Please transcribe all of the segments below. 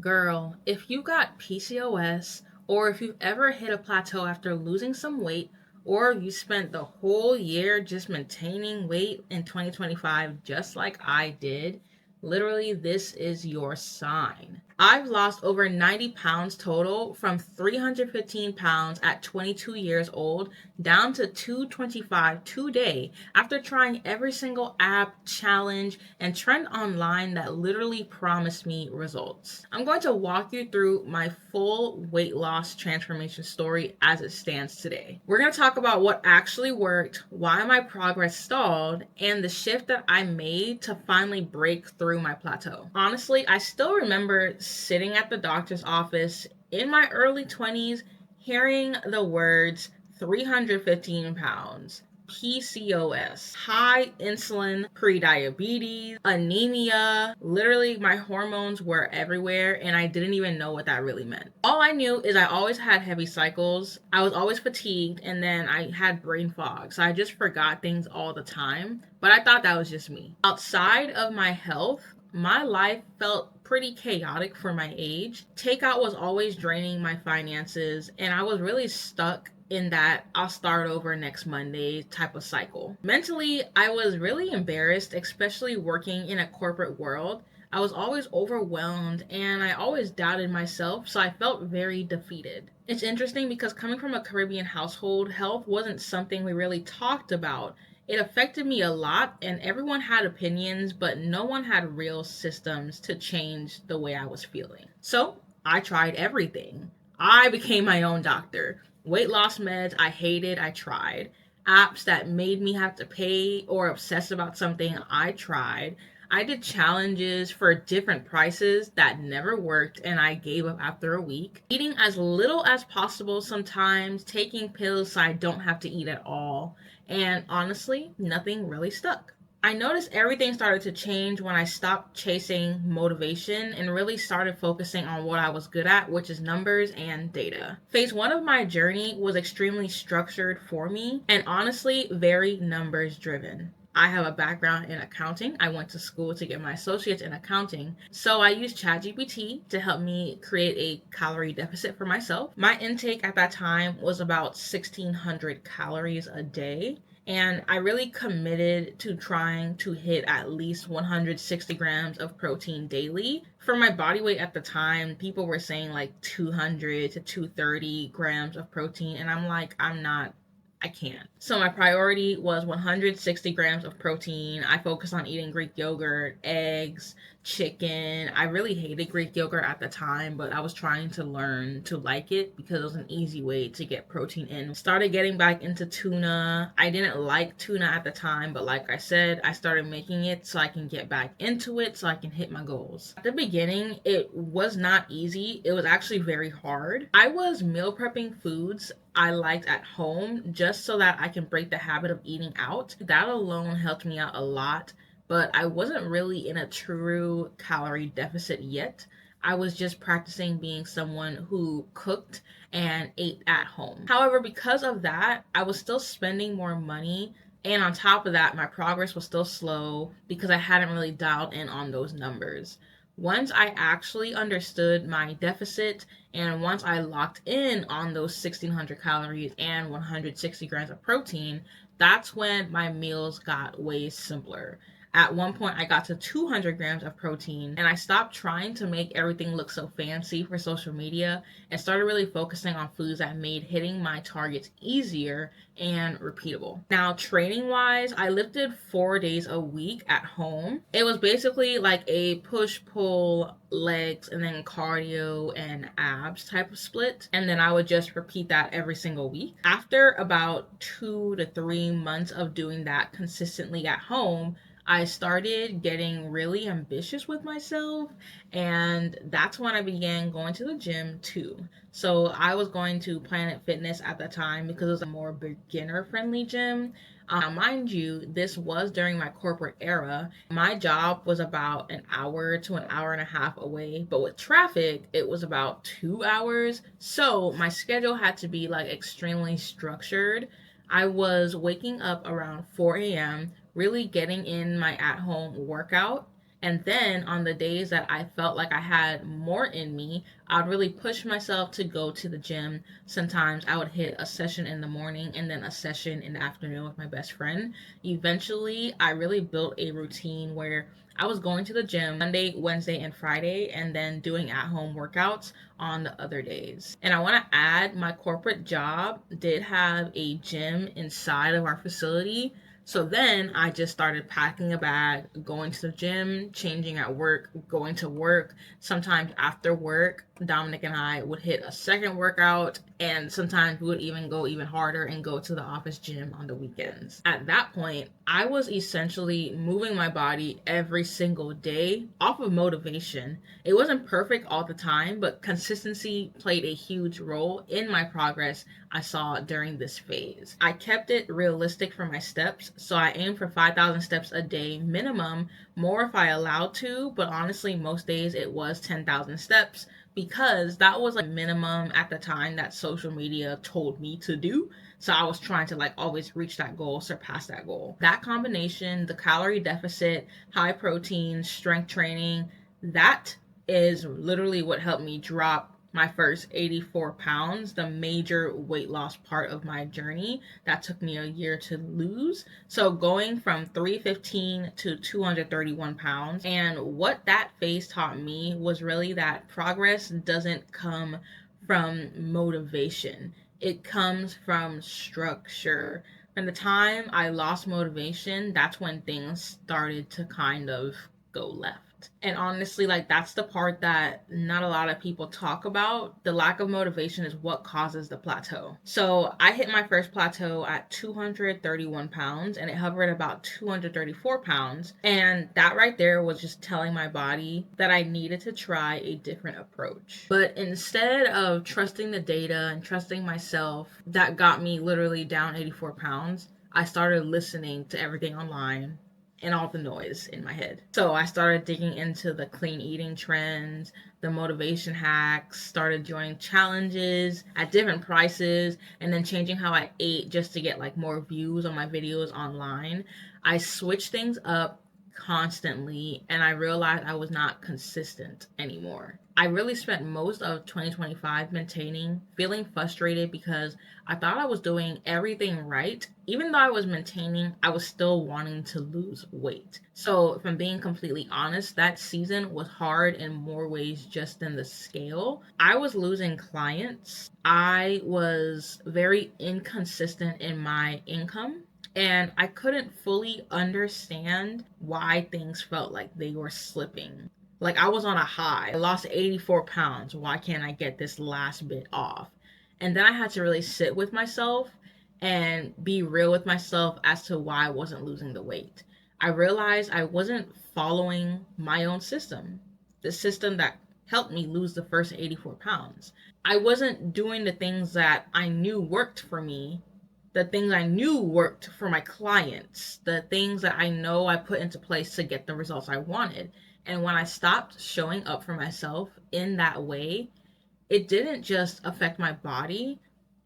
Girl, if you got PCOS, or if you've ever hit a plateau after losing some weight, or you spent the whole year just maintaining weight in 2025 just like I did, literally, this is your sign. I've lost over 90 pounds total from 315 pounds at 22 years old down to 225 today after trying every single app, challenge, and trend online that literally promised me results. I'm going to walk you through my full weight loss transformation story as it stands today. We're going to talk about what actually worked, why my progress stalled, and the shift that I made to finally break through my plateau. Honestly, I still remember sitting at the doctor's office in my early 20s hearing the words 315 pounds, PCOS, high insulin, prediabetes, anemia. Literally, my hormones were everywhere, and I didn't even know what that really meant. All I knew is I always had heavy cycles, I was always fatigued, and then I had brain fog, so I just forgot things all the time. But I thought that was just me. Outside of my health, my life felt pretty chaotic for my age. Takeout was always draining my finances, and I was really stuck in that I'll start over next Monday type of cycle. Mentally, I was really embarrassed, especially working in a corporate world. I was always overwhelmed and I always doubted myself, so I felt very defeated. It's interesting because coming from a Caribbean household, health wasn't something we really talked about. It affected me a lot, and everyone had opinions, but no one had real systems to change the way I was feeling. So I tried everything. I became my own doctor. Weight loss meds I hated, I tried. Apps that made me have to pay or obsess about something, I tried. I did challenges for different prices that never worked and I gave up after a week. Eating as little as possible sometimes, taking pills so I don't have to eat at all. And honestly, nothing really stuck. I noticed everything started to change when I stopped chasing motivation and really started focusing on what I was good at, which is numbers and data. Phase one of my journey was extremely structured for me and honestly very numbers driven. I have a background in accounting. I went to school to get my associates in accounting. So I used ChatGPT to help me create a calorie deficit for myself. My intake at that time was about 1600 calories a day. And I really committed to trying to hit at least 160 grams of protein daily. For my body weight at the time, people were saying like 200 to 230 grams of protein. And I'm like, I can't. So my priority was 160 grams of protein. I focused on eating Greek yogurt, eggs, chicken. I really hated Greek yogurt at the time, but I was trying to learn to like it because it was an easy way to get protein in. Started getting back into tuna. I didn't like tuna at the time, but like I said, I started making it so I can get back into it so I can hit my goals. At the beginning, it was not easy. It was actually very hard. I was meal prepping foods I liked at home just so that I can break the habit of eating out. That alone helped me out a lot, but I wasn't really in a true calorie deficit yet. I was just practicing being someone who cooked and ate at home. However, because of that, I was still spending more money. And on top of that, my progress was still slow because I hadn't really dialed in on those numbers. Once I actually understood my deficit and once I locked in on those 1600 calories and 160 grams of protein, that's when my meals got way simpler. At one point, I got to 200 grams of protein and I stopped trying to make everything look so fancy for social media and started really focusing on foods that made hitting my targets easier and repeatable. Now, training wise, I lifted 4 days a week at home. It was basically like a push pull legs and then cardio and abs type of split. And then I would just repeat that every single week. After about 2 to 3 months of doing that consistently at home, I started getting really ambitious with myself, and that's when I began going to the gym too. So I was going to Planet Fitness at the time because it was a more beginner friendly gym. Mind you, this was during my corporate era. My job was about an hour to an hour and a half away, but with traffic, it was about 2 hours. So my schedule had to be like extremely structured. I was waking up around 4 a.m., really getting in my at home workout. And then on the days that I felt like I had more in me, I'd really push myself to go to the gym. Sometimes I would hit a session in the morning and then a session in the afternoon with my best friend. Eventually, I really built a routine where I was going to the gym Monday, Wednesday, and Friday, and then doing at home workouts on the other days. And I want to add my corporate job did have a gym inside of our facility. So then I just started packing a bag, going to the gym, changing at work, going to work. Sometimes after work, Dominic and I would hit a second workout, and sometimes we would even go even harder and go to the office gym on the weekends. At that point, I was essentially moving my body every single day off of motivation. It wasn't perfect all the time, but consistency played a huge role in my progress I saw during this phase. I kept it realistic for my steps, so I aimed for 5,000 steps a day minimum, more if I allowed to, but honestly, most days it was 10,000 steps because that was like minimum at the time that social media told me to do. So I was trying to like always reach that goal, surpass that goal. That combination, the calorie deficit, high protein, strength training, that is literally what helped me drop my first 84 pounds, the major weight loss part of my journey that took me a year to lose. So going from 315 to 231 pounds. And what that phase taught me was really that progress doesn't come from motivation, it comes from structure. From the time I lost motivation, that's when things started to kind of go left. And honestly, like that's the part that not a lot of people talk about. The lack of motivation is what causes the plateau. So I hit my first plateau at 231 pounds and it hovered about 234 pounds. And that right there was just telling my body that I needed to try a different approach. But instead of trusting the data and trusting myself, that got me literally down 84 pounds. I started listening to everything online and all the noise in my head. So I started digging into the clean eating trends, the motivation hacks, started joining challenges at different prices, and then changing how I ate just to get like more views on my videos online. I switched things up constantly and I realized I was not consistent anymore. I really spent most of 2025 maintaining, feeling frustrated because I thought I was doing everything right. Even though I was maintaining, I was still wanting to lose weight. So, if I'm being completely honest, that season was hard in more ways just than the scale. I was losing clients. I was very inconsistent in my income. And I couldn't fully understand why things felt like they were slipping. Like I was on a high. I lost 84 pounds. Why can't I get this last bit off? And then I had to really sit with myself and be real with myself as to why I wasn't losing the weight. I realized I wasn't following my own system, the system that helped me lose the first 84 pounds. I wasn't doing the things that I knew worked for me, the things I knew worked for my clients, the things that I know I put into place to get the results I wanted. And when I stopped showing up for myself in that way, it didn't just affect my body,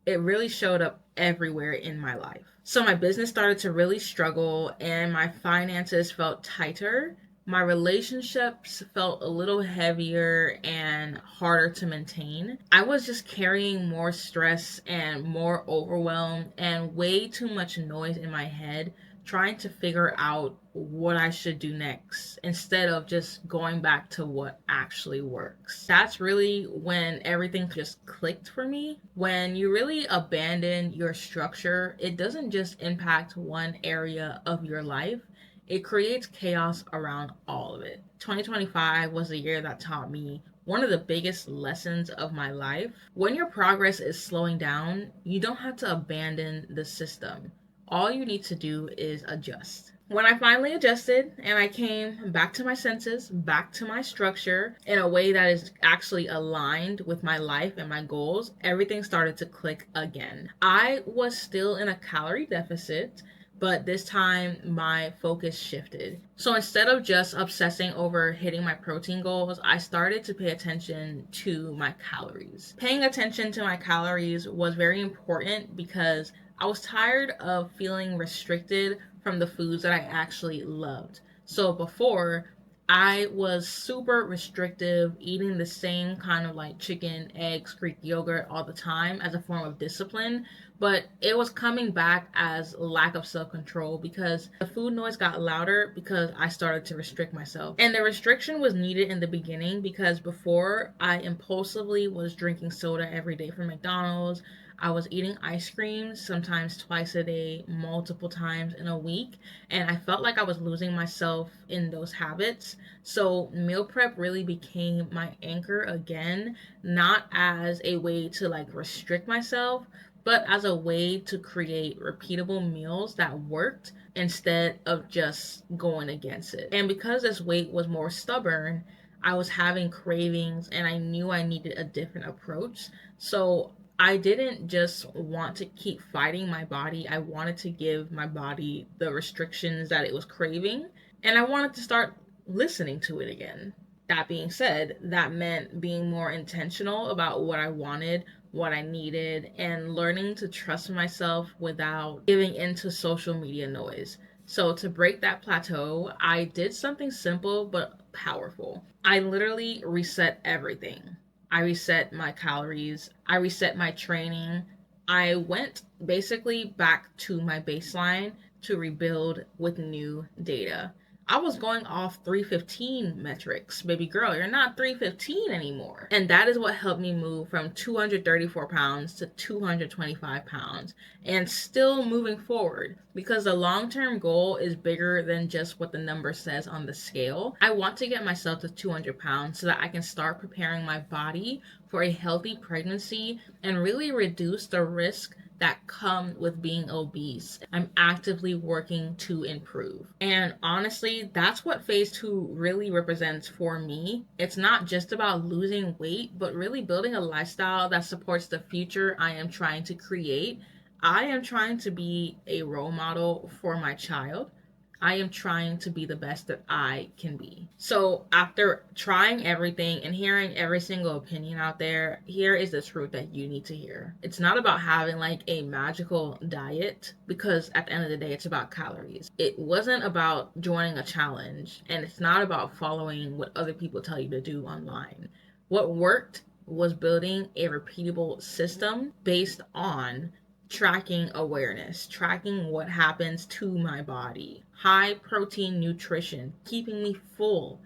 it really showed up everywhere in my life. So my business started to really struggle and my finances felt tighter. My relationships felt a little heavier and harder to maintain. I was just carrying more stress and more overwhelm and way too much noise in my head trying to figure out what I should do next instead of just going back to what actually works. That's really when everything just clicked for me. When you really abandon your structure, it doesn't just impact one area of your life, it creates chaos around all of it. 2025 was a year that taught me one of the biggest lessons of my life. When your progress is slowing down, you don't have to abandon the system. All you need to do is adjust. When I finally adjusted and I came back to my senses, back to my structure in a way that is actually aligned with my life and my goals, everything started to click again. I was still in a calorie deficit, but this time my focus shifted. So instead of just obsessing over hitting my protein goals, I started to pay attention to my calories. Paying attention to my calories was very important because I was tired of feeling restricted from the foods that I actually loved. So before, I was super restrictive, eating the same kind of like chicken, eggs, Greek yogurt all the time as a form of discipline, but it was coming back as lack of self control because the food noise got louder because I started to restrict myself. And the restriction was needed in the beginning because before I impulsively was drinking soda every day from McDonald's. I was eating ice cream sometimes twice a day, multiple times in a week, and I felt like I was losing myself in those habits. So, meal prep really became my anchor again, not as a way to like restrict myself, but as a way to create repeatable meals that worked instead of just going against it. And because this weight was more stubborn, I was having cravings and I knew I needed a different approach. So I didn't just want to keep fighting my body. I wanted to give my body the restrictions that it was craving, and I wanted to start listening to it again. That being said, that meant being more intentional about what I wanted, what I needed, and learning to trust myself without giving into social media noise. So, to break that plateau, I did something simple but powerful. I literally reset everything. I reset my calories, I reset my training. I went basically back to my baseline to rebuild with new data. I was going off 315 metrics. Baby girl, you're not 315 anymore. And that is what helped me move from 234 pounds to 225 pounds and still moving forward because the long term goal is bigger than just what the number says on the scale. I want to get myself to 200 pounds so that I can start preparing my body for a healthy pregnancy and really reduce the risk that come with being obese. I'm actively working to improve. And honestly, that's what phase 2 really represents for me. It's not just about losing weight, but really building a lifestyle that supports the future I am trying to create. I am trying to be a role model for my child. I am trying to be the best that I can be. So, after trying everything and hearing every single opinion out there, here is the truth that you need to hear. It's not about having like a magical diet because at the end of the day, it's about calories. It wasn't about joining a challenge, and it's not about following what other people tell you to do online. What worked was building a repeatable system based on tracking awareness, tracking what happens to my body, high protein nutrition, keeping me full,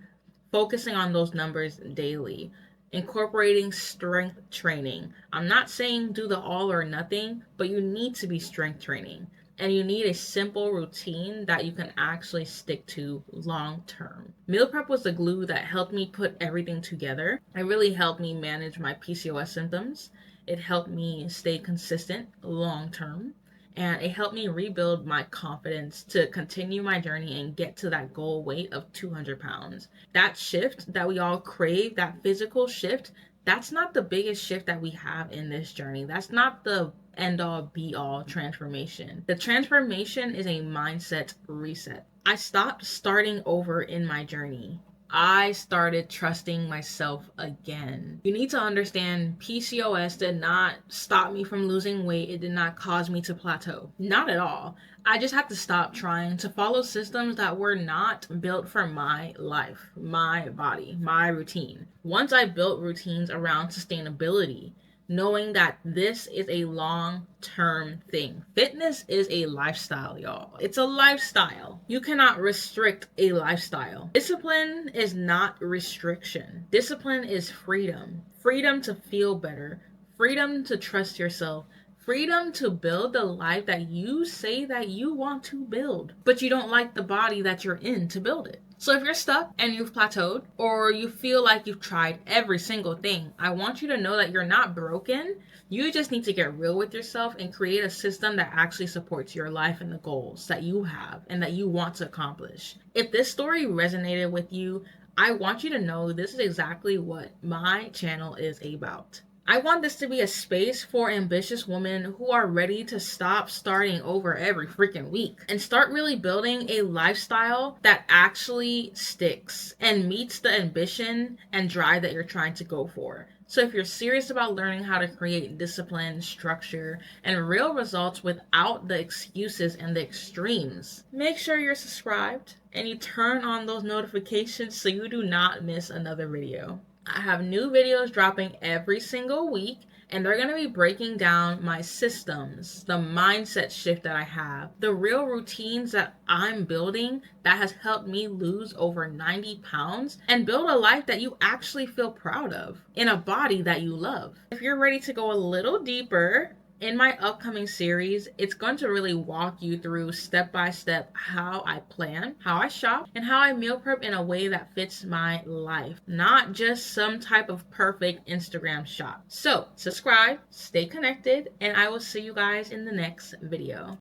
focusing on those numbers daily, incorporating strength training. I'm not saying do the all or nothing, but you need to be strength training. And you need a simple routine that you can actually stick to long term. Meal prep was the glue that helped me put everything together. It really helped me manage my PCOS symptoms. It helped me stay consistent long term. And it helped me rebuild my confidence to continue my journey and get to that goal weight of 200 pounds. That shift that we all crave, that physical shift, that's not the biggest shift that we have in this journey. That's not the end all be all transformation. The transformation is a mindset reset. I stopped starting over in my journey. I started trusting myself again. You need to understand PCOS did not stop me from losing weight. It did not cause me to plateau. Not at all. I just had to stop trying to follow systems that were not built for my life, my body, my routine. Once I built routines around sustainability, knowing that this is a long-term thing. Fitness is a lifestyle, y'all. It's a lifestyle. You cannot restrict a lifestyle. Discipline is not restriction. Discipline is freedom. Freedom to feel better. Freedom to trust yourself. Freedom to build the life that you say that you want to build, but you don't like the body that you're in to build it. So if you're stuck and you've plateaued or you feel like you've tried every single thing, I want you to know that you're not broken. You just need to get real with yourself and create a system that actually supports your life and the goals that you have and that you want to accomplish. If this story resonated with you, I want you to know this is exactly what my channel is about. I want this to be a space for ambitious women who are ready to stop starting over every freaking week and start really building a lifestyle that actually sticks and meets the ambition and drive that you're trying to go for. So if you're serious about learning how to create discipline, structure, and real results without the excuses and the extremes, make sure you're subscribed and you turn on those notifications so you do not miss another video. I have new videos dropping every single week, and they're going to be breaking down my systems, the mindset shift that I have, the real routines that I'm building that has helped me lose over 90 pounds and build a life that you actually feel proud of in a body that you love. If you're ready to go a little deeper, in my upcoming series, it's going to really walk you through step by step how I plan, how I shop, and how I meal prep in a way that fits my life, not just some type of perfect Instagram shop. So, subscribe, stay connected, and I will see you guys in the next video.